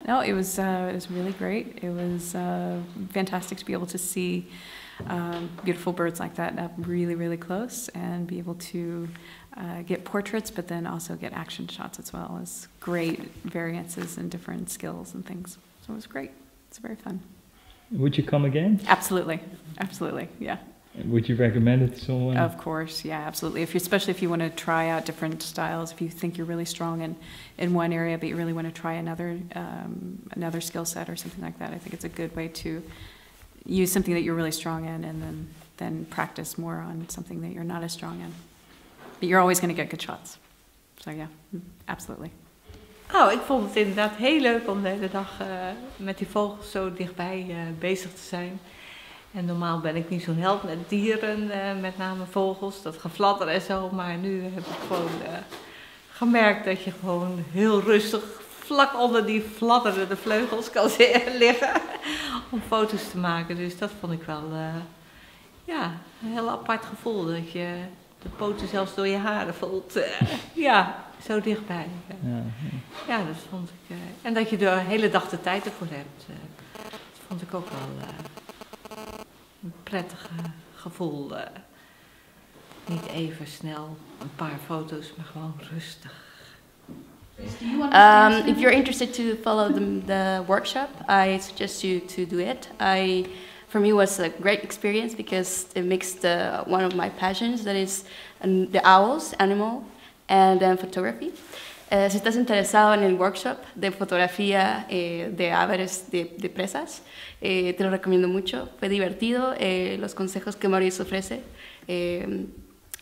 No, it was really great. It was fantastic to be able to see beautiful birds like that up really, really close and be able to get portraits, but then also get action shots as well as great variances and different skills and things. So it was great. It's very fun. Would you come again? Absolutely, absolutely, yeah. Would you recommend it to someone? Of course, yeah, absolutely. Especially if you want to try out different styles, if you think you're really strong in one area, but you really want to try another skill set or something like that, I think it's a good way to use something that you're really strong in and then practice more on something that you're not as strong in. But you're always going to get good shots. So yeah, absolutely. Oh, ik vond het inderdaad heel leuk om de hele dag met die vogels zo dichtbij bezig te zijn. En normaal ben ik niet zo'n held met dieren, met name vogels, dat gefladder en zo. Maar nu heb ik gewoon gemerkt dat je gewoon heel rustig vlak onder die fladderende vleugels kan liggen om foto's te maken. Dus dat vond ik wel een heel apart gevoel, dat je de poten zelfs door je haren voelt. Ja, zo dichtbij. Ja, dat vond ik. En dat je de hele dag de tijd ervoor hebt, dat vond ik ook wel een prettig gevoel. Niet even snel een paar foto's, maar gewoon rustig. If you're interested to follow the workshop, I suggest you to do it. For me, it was a great experience because it mixed one of my passions, that is the owls, animal, and then photography. Si estás interesado en el workshop de fotografía de aves de presas, te lo recomiendo mucho. Fue divertido, los consejos que Maurice ofrece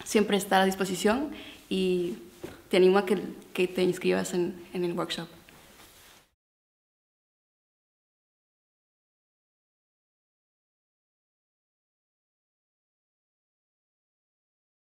siempre está a disposición y te animo a que te inscribas en el workshop.